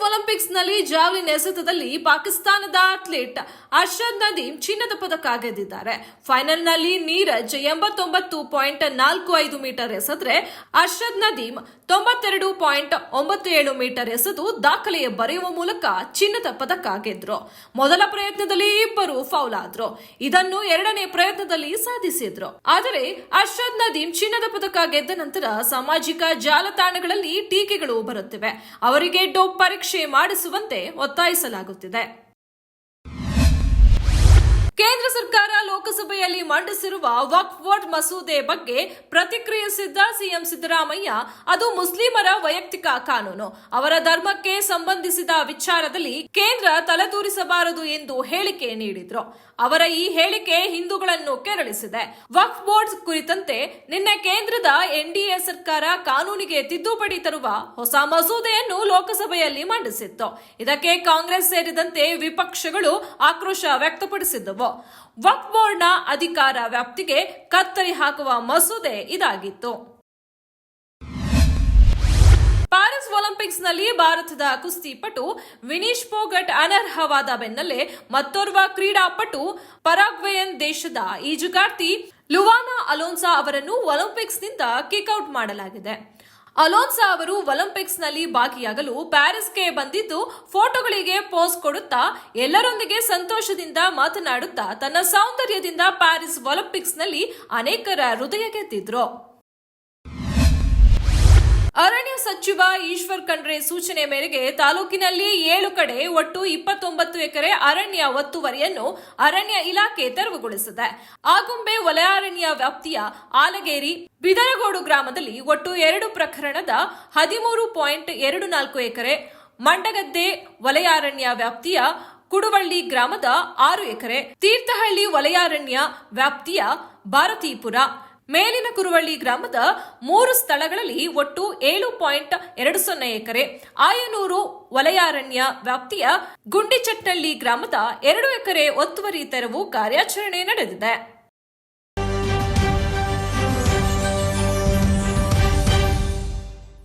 ಒಲಿಂಪಿಕ್ಸ್ನಲ್ಲಿ javelin ಎಸೆತದಲ್ಲಿ ಪಾಕಿಸ್ತಾನದ athlete Arshad Nadeem ಚಿನ್ನದ ಪದಕ ಗೆದ್ದಿದ್ದಾರೆ. ಫೈನಲ್ನಲ್ಲಿ ನೀರಜ್ 89.45 ಮೀಟರ್ ಎಸೆದ್ರೆ ಅರ್ಷದ್ ನದೀಮ್ 92.97 ಮೀಟರ್ ಎಸೆದು ದಾಖಲೆ ಬರೆಯುವ ಮೂಲಕ ಚಿನ್ನದ ಪದಕ ಗೆದ್ರು. ಮೊದಲ ಪ್ರಯತ್ನದಲ್ಲಿ ಇಬ್ಬರು ಫೌಲ್ ಆದ್ರು. ಇದನ್ನು ಎರಡನೇ ಪ್ರಯತ್ನದಲ್ಲಿ ಸಾಧಿಸಿದ್ರು. ಆದರೆ ಅರ್ಷದ್ ನದೀಮ್ ಚಿನ್ನದ ಪದಕ ಗೆದ್ದ ನಂತರ ಸಾಮಾಜಿಕ ಜಾಲತಾಣಗಳಲ್ಲಿ ಟೀಕೆಗಳು ಬರುತ್ತಿವೆ. ಅವರಿಗೆ ಡೋಪ್ ಪರೀಕ್ಷೆ ಮಾಡಿಸುವಂತೆ ಒತ್ತಾಯಿಸಲಾಗುತ್ತಿದೆ. ಕೇಂದ್ರ ಸರ್ಕಾರ ಲೋಕಸಭೆಯಲ್ಲಿ ಮಂಡಿಸಿರುವ ವಕ್ಫ್ ಬೋರ್ಡ್ ಮಸೂದೆ ಬಗ್ಗೆ ಪ್ರತಿಕ್ರಿಯಿಸಿದ್ದ ಸಿಎಂ ಸಿದ್ದರಾಮಯ್ಯ, ಅದು ಮುಸ್ಲಿಮರ ವೈಯಕ್ತಿಕ ಕಾನೂನು, ಅವರ ಧರ್ಮಕ್ಕೆ ಸಂಬಂಧಿಸಿದ ವಿಚಾರದಲ್ಲಿ ಕೇಂದ್ರ ತಲೆದೂರಿಸಬಾರದು ಎಂದು ಹೇಳಿಕೆ ನೀಡಿದ್ರು. ಅವರ ಈ ಹೇಳಿಕೆ ಹಿಂದೂಗಳನ್ನು ಕೆರಳಿಸಿದೆ. ವಕ್ಫ್ ಬೋರ್ಡ್ ಕುರಿತಂತೆ ನಿನ್ನೆ ಕೇಂದ್ರದ ಎನ್ಡಿಎ ಸರ್ಕಾರ ಕಾನೂನಿಗೆ ತಿದ್ದುಪಡಿ ತರುವ ಹೊಸ ಮಸೂದೆಯನ್ನು ಲೋಕಸಭೆಯಲ್ಲಿ ಮಂಡಿಸಿತ್ತು. ಇದಕ್ಕೆ ಕಾಂಗ್ರೆಸ್ ಸೇರಿದಂತೆ ವಿಪಕ್ಷಗಳು ಆಕ್ರೋಶ ವ್ಯಕ್ತಪಡಿಸಿದ್ದವು. ವಕ್ಫ್ ಬೋರ್ಡ್ನ ಅಧಿಕಾರ ವ್ಯಾಪ್ತಿಗೆ ಕತ್ತರಿ ಹಾಕುವ ಮಸೂದೆ ಇದಾಗಿತ್ತು. ಪ್ಯಾರಿಸ್ ಒಲಿಂಪಿಕ್ಸ್ನಲ್ಲಿ ಭಾರತದ ಕುಸ್ತಿಪಟು ವಿನೀಶ್ ಫೋಗಟ್ ಅನರ್ಹವಾದ ಬೆನ್ನಲ್ಲೇ ಮತ್ತೋರ್ವ ಕ್ರೀಡಾಪಟು ಪರಾಗ್ವೇಯನ್ ದೇಶದ ಈಜುಗಾರ್ತಿ ಲುವಾನಾ ಅಲೋನ್ಸಾ ಅವರನ್ನು ಒಲಿಂಪಿಕ್ಸ್ನಿಂದ ಕಿಕ್ಔಟ್ ಮಾಡಲಾಗಿದೆ. ಅಲೋನ್ಸಾ ಅವರು ಒಲಿಂಪಿಕ್ಸ್ನಲ್ಲಿ ಭಾಗಿಯಾಗಲು ಪ್ಯಾರಿಸ್ಗೆ ಬಂದಿದ್ದು, ಫೋಟೋಗಳಿಗೆ ಪೋಸ್ ಕೊಡುತ್ತಾ ಎಲ್ಲರೊಂದಿಗೆ ಸಂತೋಷದಿಂದ ಮಾತನಾಡುತ್ತಾ ತನ್ನ ಸೌಂದರ್ಯದಿಂದ ಪ್ಯಾರಿಸ್ ಒಲಿಂಪಿಕ್ಸ್ನಲ್ಲಿ ಅನೇಕರ ಹೃದಯ ಗೆದ್ದಿದ್ರು. ಅರಣ್ಯ ಸಚಿವ ಈಶ್ವರ್ ಖಂಡ್ರೆ ಸೂಚನೆ ಮೇರೆಗೆ ತಾಲೂಕಿನಲ್ಲಿ 7 ಕಡೆ ಒಟ್ಟು 29 ಎಕರೆ ಅರಣ್ಯ ಒತ್ತುವರಿಯನ್ನು ಅರಣ್ಯ ಇಲಾಖೆ ತೆರವುಗೊಳಿಸಿದೆ. ಆಗುಂಬೆ ವಲಯಾರಣ್ಯ ವ್ಯಾಪ್ತಿಯ ಆಲಗೇರಿ, ಬಿದರಗೋಡು ಗ್ರಾಮದಲ್ಲಿ ಒಟ್ಟು 2 ಪ್ರಕರಣದ 13.24 ಎಕರೆ, ಮಂಡಗದ್ದೆ ವಲಯಾರಣ್ಯ ವ್ಯಾಪ್ತಿಯ ಕುಡುವಳ್ಳಿ ಗ್ರಾಮದ 6 ಎಕರೆ, ತೀರ್ಥಹಳ್ಳಿ ವಲಯಾರಣ್ಯ ವ್ಯಾಪ್ತಿಯ ಭಾರತೀಪುರ, ಮೇಲಿನ ಕುರುವಳ್ಳಿ ಗ್ರಾಮದ 3 ಸ್ಥಳಗಳಲ್ಲಿ ಒಟ್ಟು 7.20 ಎಕರೆ, ಆಯನೂರು ವಲಯಾರಣ್ಯ ವ್ಯಾಪ್ತಿಯ ಗುಂಡಿಚಟ್ಟಳ್ಳಿ ಗ್ರಾಮದ 2 ಎಕರೆ ಒತ್ತುವರಿ ತೆರವು ಕಾರ್ಯಾಚರಣೆ ನಡೆದಿದೆ.